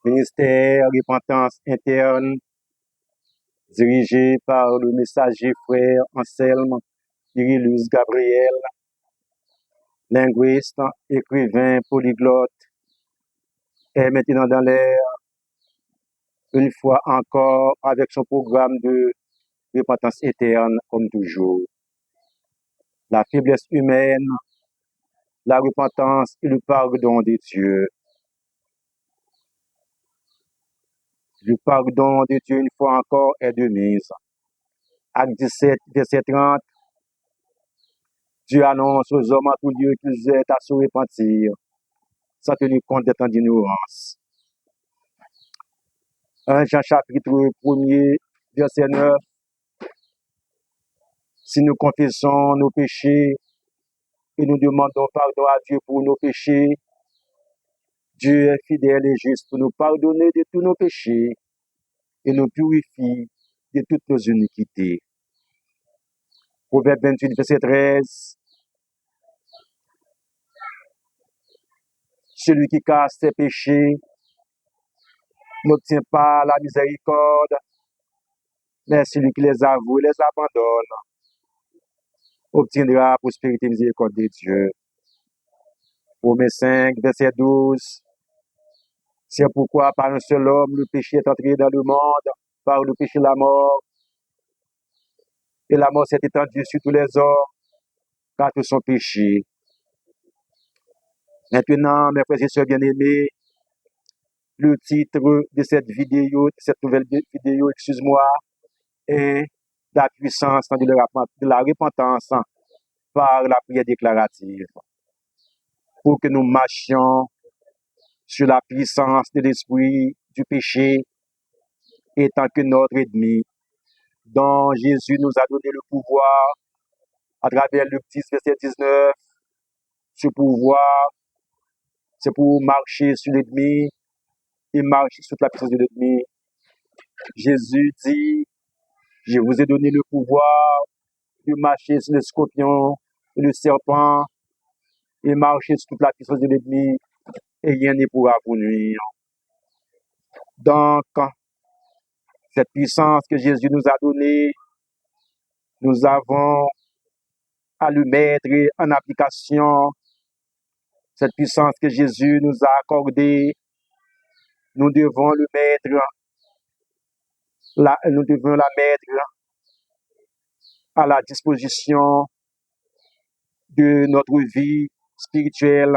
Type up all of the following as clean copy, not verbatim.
Ministère Repentance Interne, dirigé par le messager frère Anselme Irilus Gabriel, linguiste, écrivain, polyglotte, est maintenant dans l'air, une fois encore, avec son programme de repentance interne, comme toujours. La faiblesse humaine, la repentance et le pardon de Dieu. Le pardon de Dieu, une fois encore, est de mise. Acte 17, verset 30. Dieu annonce aux hommes en tout lieu qu'ils aient à se repentir, sans tenir compte des temps d'ignorance. 1 Jean chapitre 1er, verset 9. Si nous confessons nos péchés et nous demandons pardon à Dieu pour nos péchés, Dieu est fidèle et juste pour nous pardonner de tous nos péchés et nous purifier de toutes nos iniquités. Proverbe 28, verset 13. Celui qui cache ses péchés n'obtient pas la miséricorde, mais celui qui les avoue et les abandonne obtiendra la prospérité et miséricorde de Dieu. Romains 5, verset 12. C'est pourquoi par un seul homme le péché est entré dans le monde, par le péché la mort, et la mort s'est étendue sur tous les hommes, car tous sont péchés. Maintenant, mes frères et sœurs bien-aimés, le titre de cette vidéo, de cette nouvelle vidéo, est la puissance de la repentance par la prière déclarative. Pour que nous marchions sur la puissance de l'esprit du péché, étant que notre ennemi, dont Jésus nous a donné le pouvoir à travers Luc 10, verset 19. Ce pouvoir, c'est pour marcher sur l'ennemi et marcher sur la puissance de l'ennemi. Jésus dit, je vous ai donné le pouvoir de marcher sur le scorpion et le serpent et marcher sur toute la puissance de l'ennemi et rien ne pourra vous nuire. Donc, cette puissance que Jésus nous a donnée, nous avons à le mettre en application. Cette puissance que Jésus nous a accordée, nous devons la mettre à la disposition de notre vie spirituelle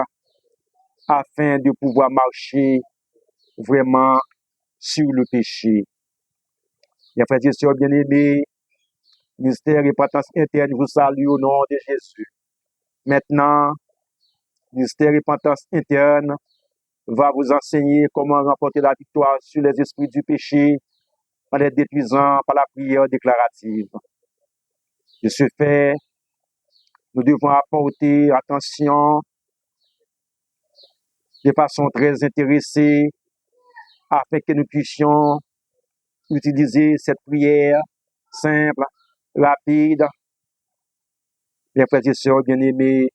afin de pouvoir marcher vraiment sur le péché. Mes frères et sœurs bien-aimés, ministère Repentance Interne vous salue au nom de Jésus. Maintenant, ministère Repentance Interne va vous enseigner comment remporter la victoire sur les esprits du péché en les détruisant par la prière déclarative. De ce fait, nous devons apporter attention de façon très intéressée afin que nous puissions utiliser cette prière simple, rapide. Mes frères et sœurs bien-aimés,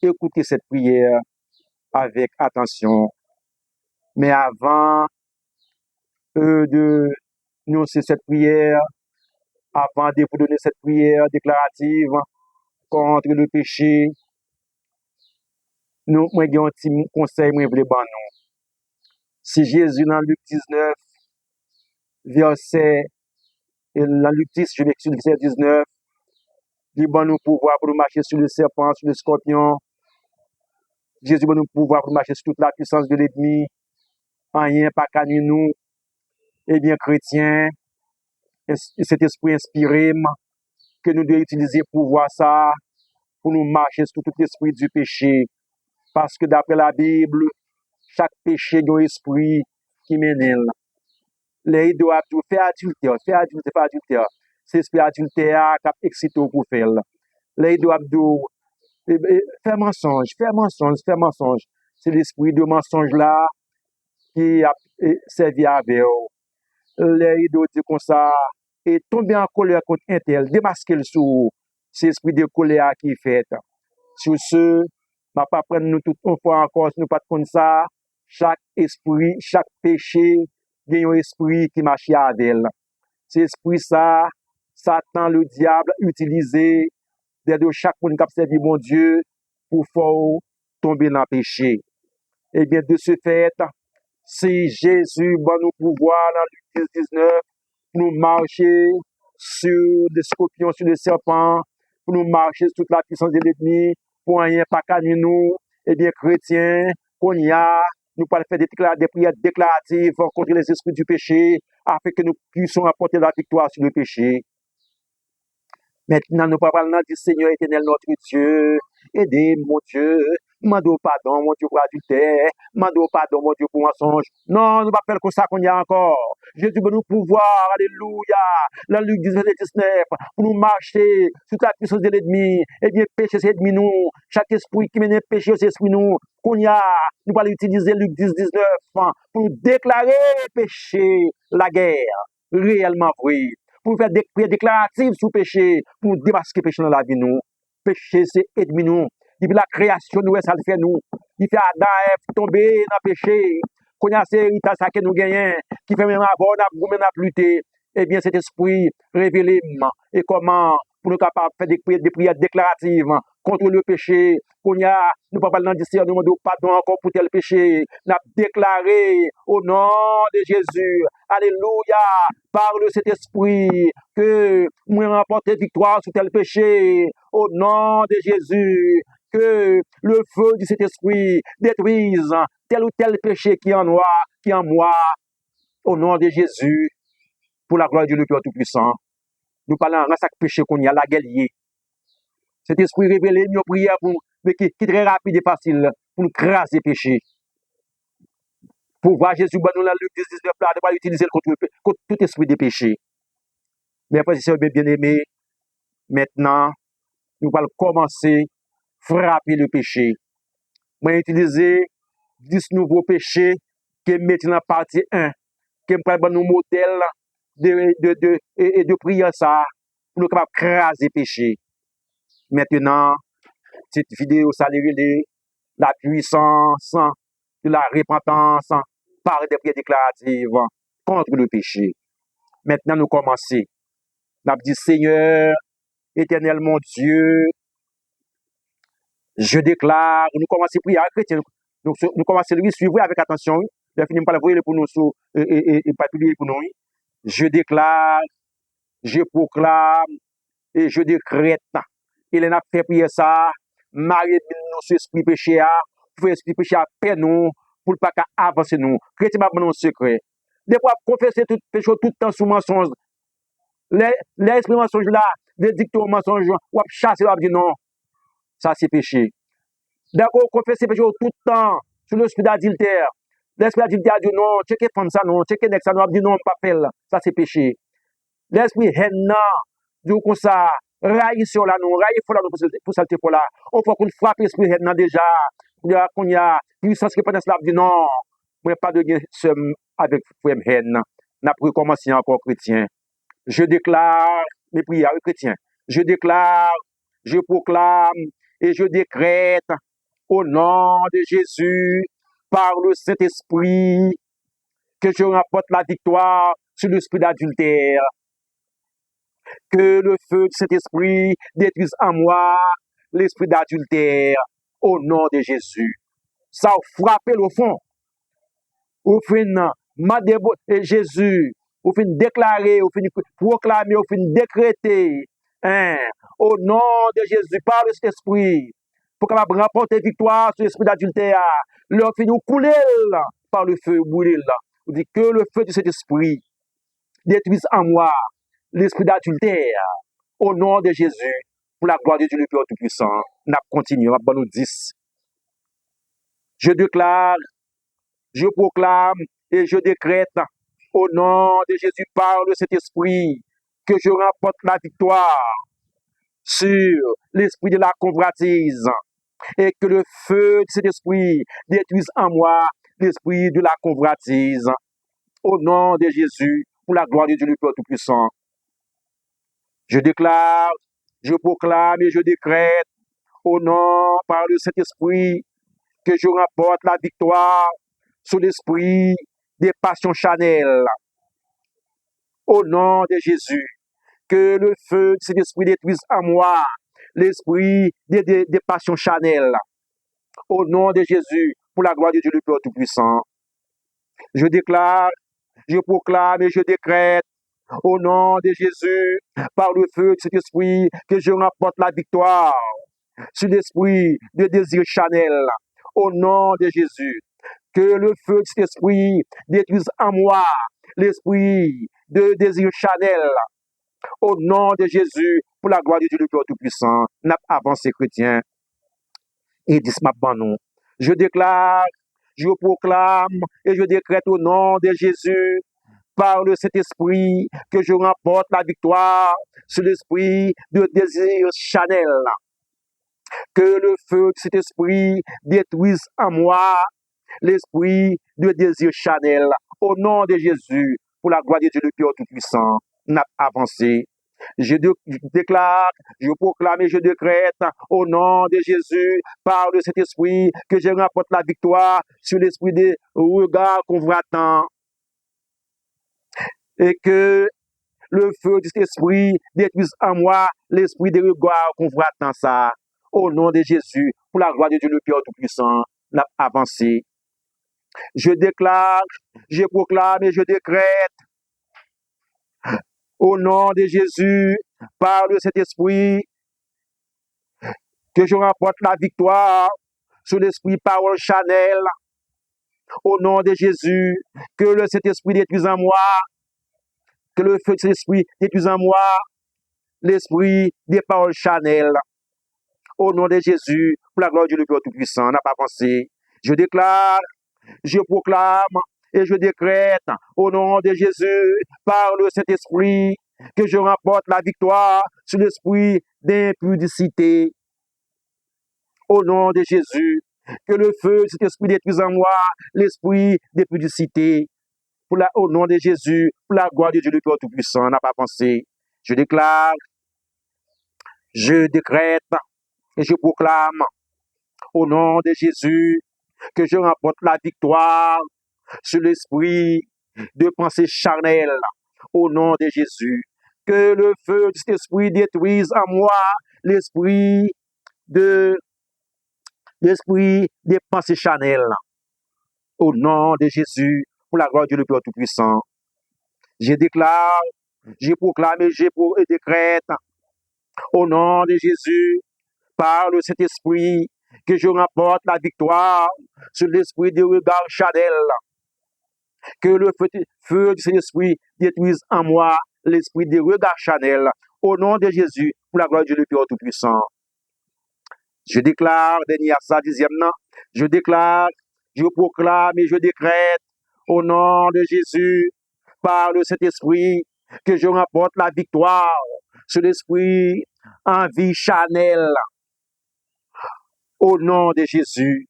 écoutez cette prière avec attention. Mais avant de nous faire cette prière, avant de vous donner cette prière déclarative contre le péché, nous avons un petit conseil, moi, je ban nous. Si Jésus, dans Luc 19, verset, et dans Luc 10, je vais sur le verset 19, il va nous pouvoir pour marcher sur le serpent, sur le scorpion. Jésus va nous pouvoir pour marcher sur toute la puissance de l'ennemi. Rien pas qu'à nous. Eh bien, chrétiens, cet esprit inspiré que nous devons utiliser pour voir ça, pour nous marcher sur tout l'esprit du péché. Parce que d'après la Bible, chaque péché a un esprit qui mène. Les doivent faire adultère, pas adultère. C'est l'esprit adultère qui a excité pour faire. Les doivent faire mensonge. C'est l'esprit de mensonge là qui a servi à eux. Les doivent dire comme ça, et tomber en colère contre un tel, démasquer le sous, c'est l'esprit de colère qui est fait. Sur ce, je ne vais pas prendre nous toute une fois encore, si nous ne pas comme ça. chaque esprit, chaque péché, il y a un esprit qui marche avec elle. C'est esprit ça, Satan, le diable, utilisé de chaque monde qui a servi mon Dieu pour faire tomber dans le péché. Eh bien, de ce fait, si Jésus va nous pouvoir dans Luc 10, 19, pour nous marcher sur des scorpions, sur des serpents, pour nous marcher sur toute la puissance de l'ennemi, pour rien pas qu'à nous, eh bien, chrétiens, qu'on y a, nous pouvons faire des prières déclaratives contre les esprits du péché, afin que nous puissions apporter la victoire sur le péché. Maintenant, nous parlons du Seigneur éternel, notre Dieu. Aidez, mon Dieu. Mando pardon, mon Dieu, pour adultère. Mando pardon, mon Dieu, pour mensonge. Non, nous pas faire comme ça qu'on y a encore. Jésus veut nous pouvoir, alléluia. La Luc 18 et 19, pour nous marcher sur la puissance de l'ennemi. Eh bien, péché, c'est ennemi nous. Chaque esprit qui mène péché, c'est esprit nous. Qu'on y a, nous allons utiliser Luc 10, 19 pour nous déclarer péché, la guerre. Réellement vrai. Pour faire des prières déclaratives sur le péché, pour démasquer le péché dans la vie nous. Péché, c'est ennemi nous. Depuis la création, nous, ça le fait nous. Il fait Adam et Ève tomber dans le péché. Qu'on a ces héritages que nous gagnons, qui fait même avoir, nous avons lutter. Eh bien, cet esprit révélé, et comment, pour nous capables de faire des prières déclaratives contre le péché, qu'on y a, nous ne pouvons pas dans le discernement de pardon encore pour tel péché. Nous avons déclaré au nom de Jésus, alléluia, par le Saint-Esprit, que nous remporter victoire sur tel péché, au nom de Jésus, que le feu du Saint-Esprit détruise tel ou tel péché qui est en moi, au nom de Jésus, pour la gloire de Dieu le Père Tout-Puissant. Nous parlons de chaque péché qu'on y a, la guerrier. Cet esprit révélé, nous prions pour, mais qui est très rapide et facile, pour nous craser le péché. Pour voir Jésus, nous la Luc 10, 19, là, de pas utiliser contre tout esprit de péché. Mais après, c'est bien aimé. Maintenant, nous allons commencer à frapper le péché. Nous allons utiliser 10 nouveaux péchés qui mettent dans la partie 1, qui prennent nos modèles de prière ça, pour nous capables craser le péché. Maintenant, cette vidéo, ça révèle la puissance de la repentance par des prières déclaratives contre le péché. Maintenant, nous commençons. Nous avons dit, Seigneur, éternel mon Dieu, je déclare, nous commençons à prier à chrétien, nous commençons à suivre avec attention, nous finissons par le pour nous et pas publier pour nous. Je déclare, je proclame et je décrète. Il a fait prier ça, Marie nous sur esprit péché, pour esprit péché à paix nous, pour ne pas avancer nous. Chrétien m'a donné un secret. Des fois, confesser tout péché tout le temps sous mensonge. L'esprit mensonge là, des dictons mensonges, ou chasser, ou dire non, ça c'est péché. D'accord, confesser péché tout le temps sur l'esprit d'adultère. L'esprit d'adultère dit non, checker femme ça non, checker next ça non, dit non, pas faire, ça c'est péché. L'esprit haine, dit comme ça, raille sur la non, raille pour la non, pour salter pour là. On faut qu'on frappe l'esprit haine déjà, qu'on y a puissance qui pendant cela dit non, mais pas de gain avec frère haine. N'a pas recommencé encore chrétien. Je déclare mes prières chrétiens. Je déclare, je proclame et je décrète au nom de Jésus, par le Saint-Esprit, que je remporte la victoire sur l'esprit d'adultère. Que le feu du Saint-Esprit détruise en moi l'esprit d'adultère au nom de Jésus. Ça a frappé le fond. Au fin, Jésus, au fin déclarer, au fin proclamer, au fin décréter, au nom de Jésus, par le Saint-Esprit, pour capable remporter victoire sur l'esprit d'adultère, leur fin nous couler par le feu, brûler. On dit que le feu de cet esprit détruise en moi l'esprit d'adultère, au nom de Jésus, pour la gloire de Dieu le Père Tout-Puissant. Nous continuons, nous 10. Je déclare, je proclame et je décrète au nom de Jésus par le Saint-Esprit que je remporte la victoire sur l'esprit de la convoitise et que le feu de cet esprit détruise en moi l'esprit de la convoitise. Au nom de Jésus, pour la gloire de Dieu le Père Tout-Puissant. Je déclare, je proclame et je décrète au nom par le Saint-Esprit que je remporte la victoire sous l'esprit des passions charnelles. Au nom de Jésus, que le feu de cet esprit détruise en moi l'esprit des passions charnelles. Au nom de Jésus, pour la gloire de Dieu le Père Tout-Puissant, je déclare, je proclame et je décrète au nom de Jésus, par le feu de cet esprit, que je remporte la victoire sur l'esprit de désir charnel. Au nom de Jésus, que le feu de cet esprit détruise en moi l'esprit de désir charnel. Au nom de Jésus, pour la gloire de Dieu le Père Tout-Puissant, n'a avancé chrétien et dis ma nous. Je déclare, je proclame et je décrète au nom de Jésus, par le Saint-Esprit, que je remporte la victoire sur l'esprit de désir charnel. Que le feu de cet esprit détruise en moi l'esprit de désir charnel. Au nom de Jésus, pour la gloire de Dieu le Père Tout-Puissant, n'a avancé. Je déclare, je proclame et je décrète au nom de Jésus, par le Saint-Esprit, que je remporte la victoire sur l'esprit des regards convoitants. Et que le feu de cet esprit détruise en moi l'esprit des regards convoitants ça. Au nom de Jésus, pour la gloire de Dieu le Père Tout-Puissant, n'a avancé. Je déclare, je proclame et je décrète au nom de Jésus, par le Saint-Esprit, que je remporte la victoire sur l'esprit parole charnel. Au nom de Jésus, que le Saint-Esprit détruise en moi, que le feu de cet esprit détruise en moi l'esprit des paroles charnelles. Au nom de Jésus, pour la gloire du Père Tout-Puissant, n'a pas pensé. Je déclare, je proclame et je décrète au nom de Jésus, par le Saint-Esprit, que je remporte la victoire sur l'esprit d'impudicité. Au nom de Jésus, que le feu de cet esprit détruise en moi l'esprit d'impudicité. Au nom de Jésus, pour la gloire de Dieu le Père Tout-Puissant, n'a pas pensé. Je déclare, je décrète et je proclame au nom de Jésus que je remporte la victoire sur l'esprit de pensée charnelle. Au nom de Jésus, que le feu de cet esprit détruise en moi l'esprit des pensées charnelles. Au nom de Jésus, pour la gloire de Dieu le Père Tout-Puissant, je déclare, je proclame et je décrète au nom de Jésus, par le Saint-Esprit, que je remporte la victoire sur l'esprit de regard charnel. Que le feu du Saint-Esprit détruise en moi l'esprit de regard charnel. Au nom de Jésus, pour la gloire de Dieu le Père Tout-Puissant. Je déclare, dernier à ça, 10e, je déclare, je proclame et je décrète au nom de Jésus, par le Saint-Esprit, que je remporte la victoire sur l'esprit en vie charnelle. Au nom de Jésus,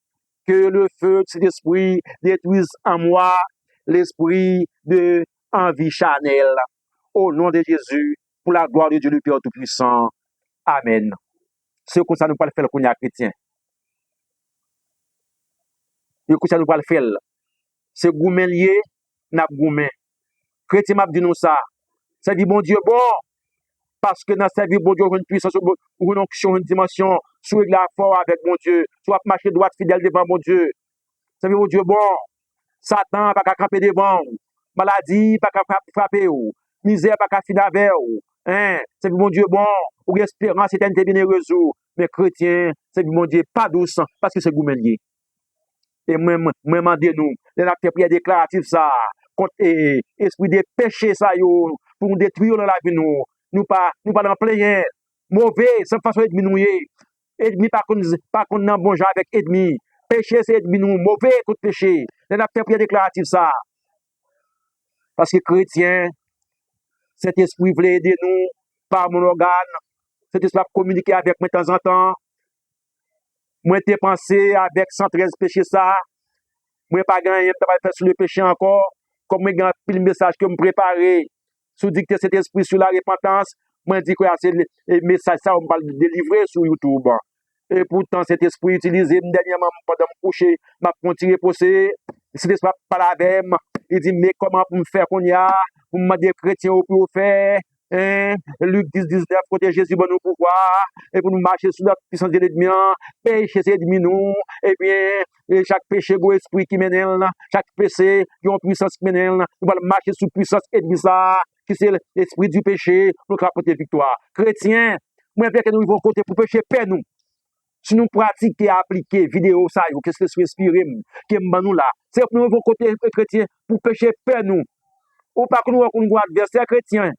que le feu de cet esprit détruise en moi l'esprit de envie charnelle. Au nom de Jésus, pour la gloire de Dieu le Père Tout-Puissant. Amen. C'est comme ça nous pouvons faire le cognac chrétien. C'est comme ça nous pouvons faire. C'est goumen lié, n'a goumen. Chrétien m'a dit nous ça. Ça dit bon Dieu bon, parce que dans sa vie, bon Dieu, une puissance, une onction, une dimension, soit la fort avec mon Dieu, soit marcher droit fidèle devant mon Dieu. Ça veut dire, mon Dieu, bon, Satan pas qu'à camper devant, maladie pas qu'à frapper, misère pas qu'à finir avec, hein, c'est mon Dieu, bon, ou espérance éternité bienheureuse, mais chrétien, c'est mon Dieu, pas douce, parce que c'est goumelier. Et même nous, les actes prières déclaratifs, ça, contre esprit de péché, ça, pour nous détruire dans la vie, nous pas dans plein mauvais, sans façon de diminuer. Ennemi pas qu'on n'a bon genre avec ennemi. Péché, c'est ennemi nous, mauvais contre péché. Les actes prières déclaratifs, ça. Parce que chrétien, cet esprit voulait aider nous par mon organe. Cet esprit a communiqué avec moi de temps en temps. Moi, j'ai pensé avec 113 péchés, ça. Moi, pas gagné, je pas fait sur le péché encore. Comme moi, j'ai un message que je me préparais. Sous dicter cet esprit sur la repentance, moi, je dis que c'est le message, ça, on va le délivrer sur YouTube. Et pourtant, cet esprit utilisé dernièrement pendant me coucher, m'a continué à poser. Si l'esprit parle avec moi, il dit, mais comment pour me faire qu'on y a, pour me demander chrétien au pour faire, hein? Luc 10, 19, côté Jésus, bon nous pouvoir, et pour nous marcher sous la puissance de l'ennemi, péché, c'est ennemi nous, et bien, et chaque péché, go esprit qui mène là, chaque péché, qui a une puissance qui mène là, nous allons marcher sous puissance ennemi ça, qui c'est l'esprit du péché, nous allons porter victoire. Chrétien, moi, bien que nous vivons côté pour péché, paix nous. Si nous pratiquons et appliquons vidéo ça, qu'est-ce que c'est inspiré, qui est nous là, c'est pour nous côté chrétien pour pécher paix nous. Ou pas que nous avons un adversaire chrétien,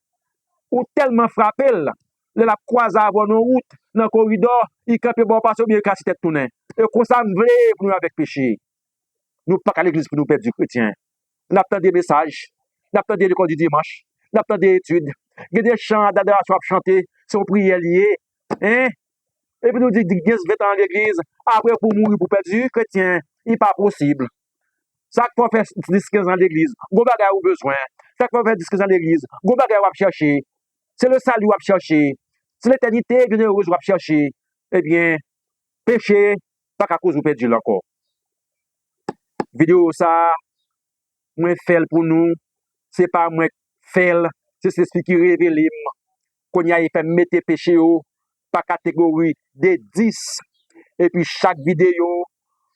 ou tellement frappé, la croise avant nos routes, dans le corridor, il campe bon passe bien casse tête tourner. Et qu'on s'en veut pour nous avec péché. Nous pas qu'à l'église pour nous perdre du chrétien. Nous avons des messages, nous avons des écoles du dimanche, nous avons des études, il y a des chants d'adoration à chanter, c'est une prière liée. Hein? Et puis nous disons que 15 ans dans l'église, après pour mourir pour perdre du chrétien, il n'est pas possible. Ça faut faire 10-15 ans dans l'église, go bagay ou besoin. Ça faut faire 10-15 ans dans l'église, go bagay ou chercher. C'est le salut ou chercher. C'est l'éternité bienheureuse ou chercher. Eh bien, péché, pas qu'à cause ou perdu encore. Vidéo ça, moi fait pour nous, c'est pas moi fait, c'est l'esprit qui révèle qu'on y a fait mettre péché par catégorie de 10. Et puis chaque vidéo,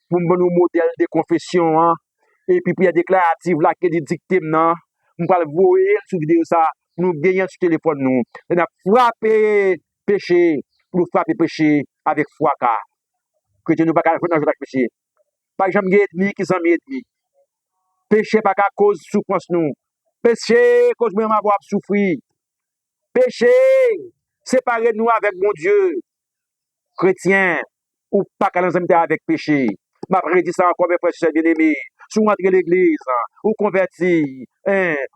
pour nous modèle de confession, hein, et puis prière déclarative là qui dit dictée non, nous va le voir sur vidéo ça, nous gagnons sur téléphone nous, on a frappé péché, pour frapper péché avec foi car que tu nous pas faire dans le péché. Par exemple, ennemi qui sont ennemi. Péché pas qu'à cause souffrance nous. Péché cause même avoir souffrir. Péché séparer nous avec mon Dieu. Chrétien ou pas qu'à nous avec péché. Ma prédit ça encore mes frères bien-aimés. Si vous entrez l'église, ou converti,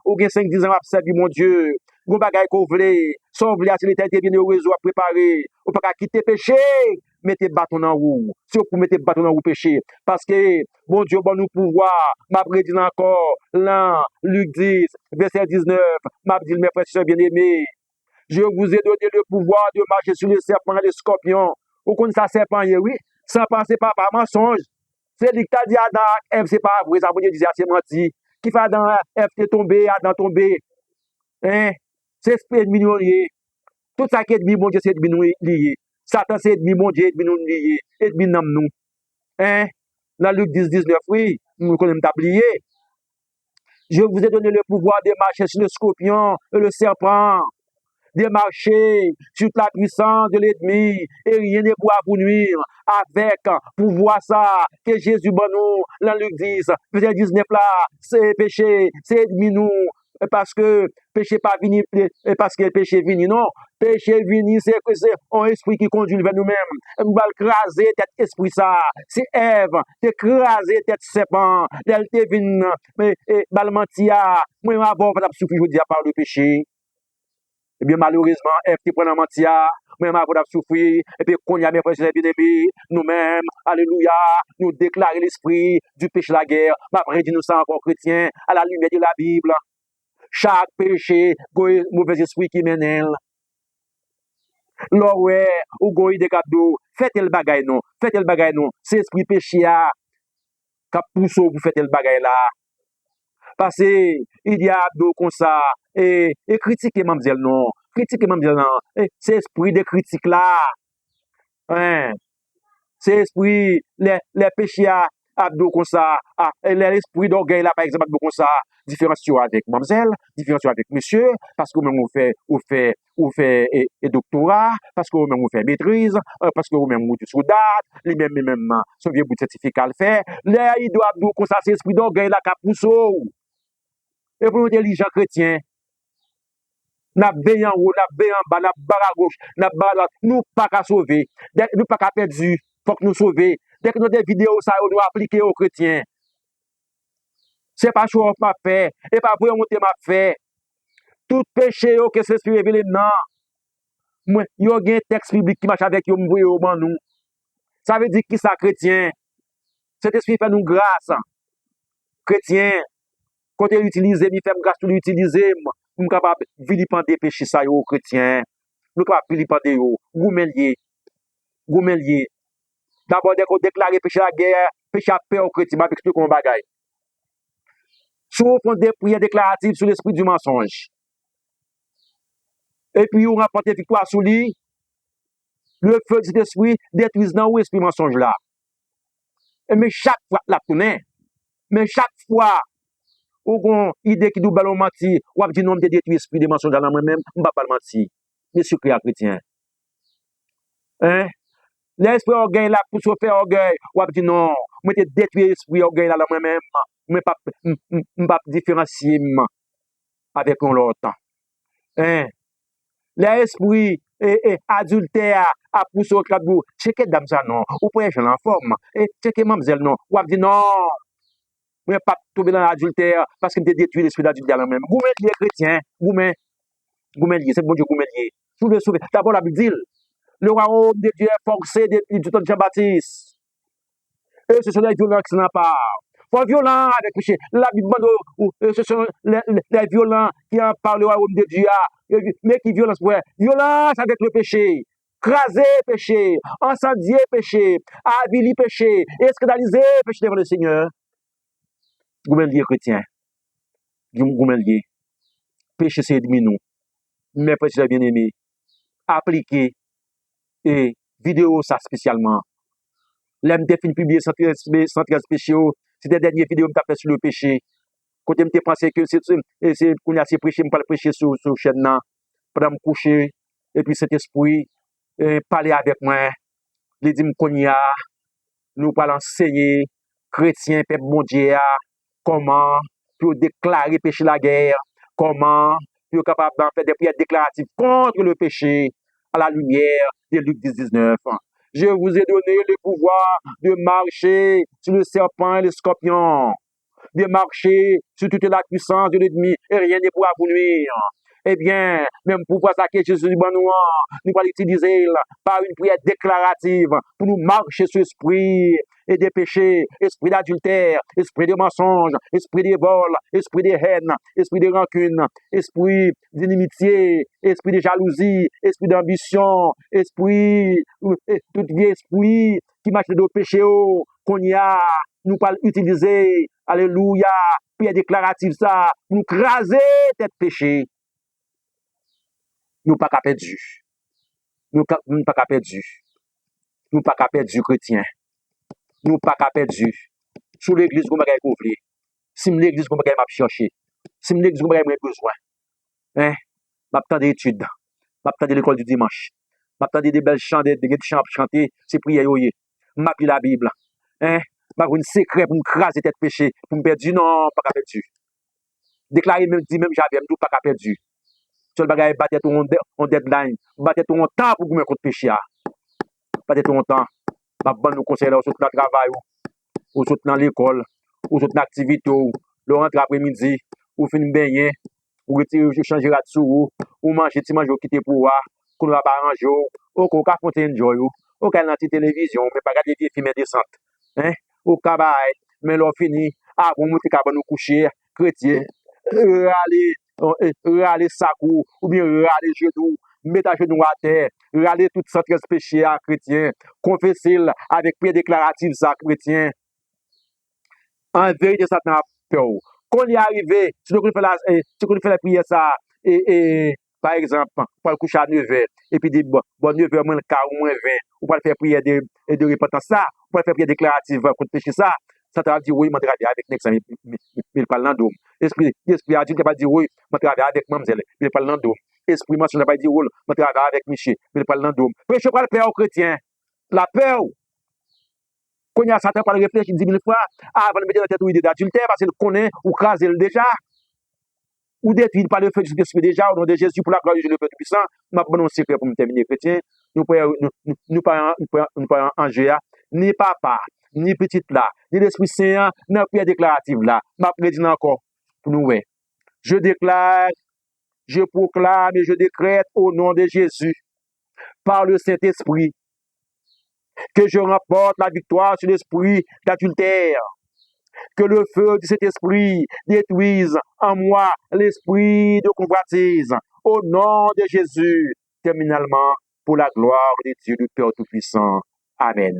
ou bien 5-10 ans à servir mon Dieu, vous bagay qu'on voulez, sans vouloir si l'éternité bienheureuse à préparer, ou pas quitter péché, mettez bâton en roue. Si vous mettez bâton en roue péché, parce que bon Dieu bon nous pouvoir, m'a prédit encore, là, Luc 10, verset 19, m'a dit mes frères bien-aimés, je vous ai donné le pouvoir de marcher sur les serpents et les scorpions. Vous connaissez ça serpent, oui? Serpent, c'est pas mensonge. C'est lui qui t'a dit Adam, Ève, c'est pas vrai, ça veut dire c'est menti. Qui fait Adam, Ève, t'es tombé, Adam tombé. Hein? C'est ennemi nous lié. Tout ça qui est ennemi, mon Dieu, c'est ennemi nous lié. Satan, c'est ennemi, mon Dieu, ennemi nous lié. Ennemi nous. Hein? Dans Luc 10, 19, oui, nous connaissons tablier. Je vous ai donné le pouvoir de marcher sur le scorpion et le serpent, de marcher sur la puissance de l'ennemi et rien ne pourra vous nuire avec pouvoir ça que Jésus bon nous dans Luc 10 verset 19 là c'est péché c'est ennemi nous parce que péché pas vini parce que péché vini non péché vini c'est que c'est un esprit qui conduit vers nous-mêmes nous va écraser tête esprit ça c'est Ève t'écraser tête serpent d'elle te vinn mais balmentia moi avant pas souffrir je dis par le péché. Eh bien, malheureusement, Ève qui prend un mentia, même avant de souffrir, et puis, qu'on y a mes frères bien-aimés, nous-mêmes, alléluia, nous déclarer l'esprit du péché la guerre, mais après, dit nous ça encore chrétiens, à la lumière de la Bible, chaque péché, mauvais esprit qui mène elle. L'oré, ou goy de cadeau, faites le bagay non, c'est esprit péché à, cap pousse vous faites le bagay là. Parce qu'il y a d'autres comme ça, et critiquer mamzelle non, c'est esprit de critique là, hein, c'est esprit, les péchés à abdos comme ça, l'esprit d'orgueil là, par exemple, abdos comme ça, différenciation avec mamzelle, différenciation avec monsieur, parce que vous-même vous fait et doctorat, parce que vous-même vous fait maîtrise, parce que vous-même vous êtes soldat, lui-même, son vieux bout de certificat le fait, les idoles abdos comme ça, c'est esprit d'orgueil là, qui pousse. Et pour nous intelligents chrétiens, n'a bien en haut, n'a bien en bas, n'a bas à gauche, n'a bas à droite, nous pas qu'à sauver, nous pas qu'à perdre, faut que nous sauver. Dès que nous des vidéos, ça, nous appliquer aux chrétiens. C'est pas chaud m'a fait, et pas pour monter m'a fait. Tout péché, que c'est esprit révélé, non. Moi, il y a un texte biblique qui marche avec nous, nous. Ça veut dire qui ça, chrétien? Cet esprit fait nous grâce. Chrétien, quand il utilise, il fait grâce pour l'utiliser. Nous sommes capables de vilipender péché ça aux chrétiens. Nous sommes capables de vilipender goumelier. D'abord, dès qu'on déclare péché à la guerre, péché à paix aux chrétiens, je vais expliquer comment bagaille. Sous font des prières déclaratives sur l'esprit du mensonge. Et puis, on remporte victoire sur lui. Le feu de cet esprit détruit dans l'esprit mensonge là. Et mais chaque fois, la tournée, mais chaque fois, ou une idée qui nous ballon menti, ou dit non, je détruit l'esprit des mensonges dans moi-même, je ne vais pas le mentir. Monsieur chrétien. Hein? L'esprit orgueil là, pour se faire orgueil, ou dit non, je vais détruire l'esprit orgueil là dans moi-même, je ne vais pas différencier avec l'autre. Hein? L'esprit adultère a poussé au cabou. Checker dame ça non. Ou pour être en forme. Et checker mamzelle non. Ou a dit non. Je ne pas tomber dans l'adultère parce que je détruit l'esprit d'adultère là même. Goumen lié chrétien. Goumen lié. C'est bon Dieu goumen lié. Tout le sauver. D'abord la Bible dit. Le royaume de Dieu est forcé depuis du temps de Jean-Baptiste. Et ce sont les violents qui n'en parlent. Faut violent avec péché. La Bible demande, ce sont les violents qui en parlent le royaume de Dieu. Mais qui violence, ouais. Violence avec le péché. Craser péché. Incendier péché. Avilir péché. Scandaliser péché devant le Seigneur. Goumelier chrétien. Goumelier. Péché, c'est ennemi nous. Mais péché, bien aimé. Appliquer. Et vidéo, ça spécialement. L'aime te fin publier 113 péchés. C'était la dernière vidéo que je fait sur le péché. Quand je me pensé que c'est qu'on a prêché, je vais prêcher sur la chaîne, pendant me coucher, et puis cet esprit, parler avec moi, il dit qu'on y a, nous allons enseigner, chrétiens, peuple bon Dieu, comment, pour déclarer péché la guerre, comment, pour capable de faire des prières déclaratives contre le péché, à la lumière de Luc 10-19. Je vous ai donné le pouvoir de marcher sur le serpent et le scorpion, de marcher sur toute la puissance de l'ennemi et rien ne pourra vous nuire. Eh bien, même pouvoir ça que Jésus dit, nous allons l'utiliser par une prière déclarative pour nous marcher sur l'esprit et des péchés, esprit d'adultère, esprit de mensonge, esprit de vol, esprit de haine, esprit de rancune, esprit d'inimitié, esprit de jalousie, esprit d'ambition, esprit, tout vieux esprit qui marche de péché qu'on y a, nous pas utiliser, alléluia, prière déclarative ça, nous craser tête péché. Nous pas qu'à perdre. Nous pas qu'à perdre. Nous pas qu'à perdre chrétien. Nous pas qu'à perdre. Sous l'église qu'on va couvrir. Si l'église qu'on va chercher. Si l'église qu'on va besoin. Hein? M'attendre des études. M'attendre l'école du dimanche. M'attendre des belles chants, des chants chanter, c'est prier yoye. M'appeler la Bible. Hein? M'a un secret pour me craser tête péché, pour me perdre. Non, pas qu'à perdre. Déclarer même dit même j'avais tout pas qu'à perdre. Seul bagay battre on deadline, battre ton temps pour goumer contre péché. Battre ton temps. Ma bonne nous conseille là au dans le travail ou dans l'école, ou dans l'activité le rentre après-midi, ou fin baigner, ou retirer changer la dessous, ou manger petit manger quitter pour voir, qu'on va pas arranger, ou qu'on va compter enjoy ou qu'on a télévision, mais pas regarder des films indécents. Hein? Ou cabaret, mais l'on fini, avant monter cabane nous coucher, chrétien, râler sacou, ou bien râler genoux, mettre à genoux à terre, râler toute centre péché à chrétien, confesser avec prière déclarative ça chrétien. En vérité, Satan a peur. Quand il est arrivé, si on fait la prière ça, par exemple, pour le coucher à 9h, et puis dit, bon, 9h moins le quart ou moins 20, ou pour faire prière de repentance ça, pour faire prière déclarative contre péché ça, Satan a dit oui, je travaille avec Nexa, mais il parle dans le dôme. Esprit adulte n'a pas dit oui, je travaille avec Mamzelle, mais il parle dans le dôme. Esprit mention n'a pas dit oui, je travaille avec Miché, mais il parle dans le dôme. Prêchez pas la paix aux chrétiens. La paix. Quand il y a Satan pour réfléchir 10 000 fois, avant de mettre dans la tête ou idée d'adultère, parce qu'il connaît ou crase déjà, ou détruit par le feu du Saint-Esprit déjà, au nom de Jésus, pour la gloire du Dieu le Père Tout-Puissant. Je vais vous un secret pour me terminer, chrétien. Nous ne pouvons en jeu, ni papa, ni petite là, ni l'Esprit Saint, ni la prière déclarative là. Je vais dire encore pour nous. Je déclare, je proclame et je décrète au nom de Jésus, par le Saint-Esprit, que je remporte la victoire sur l'esprit d'adultère. Que le feu de cet esprit détruise en moi l'esprit de convoitise. Au nom de Jésus, terminalement, pour la gloire de Dieu du Père Tout-Puissant. Amen.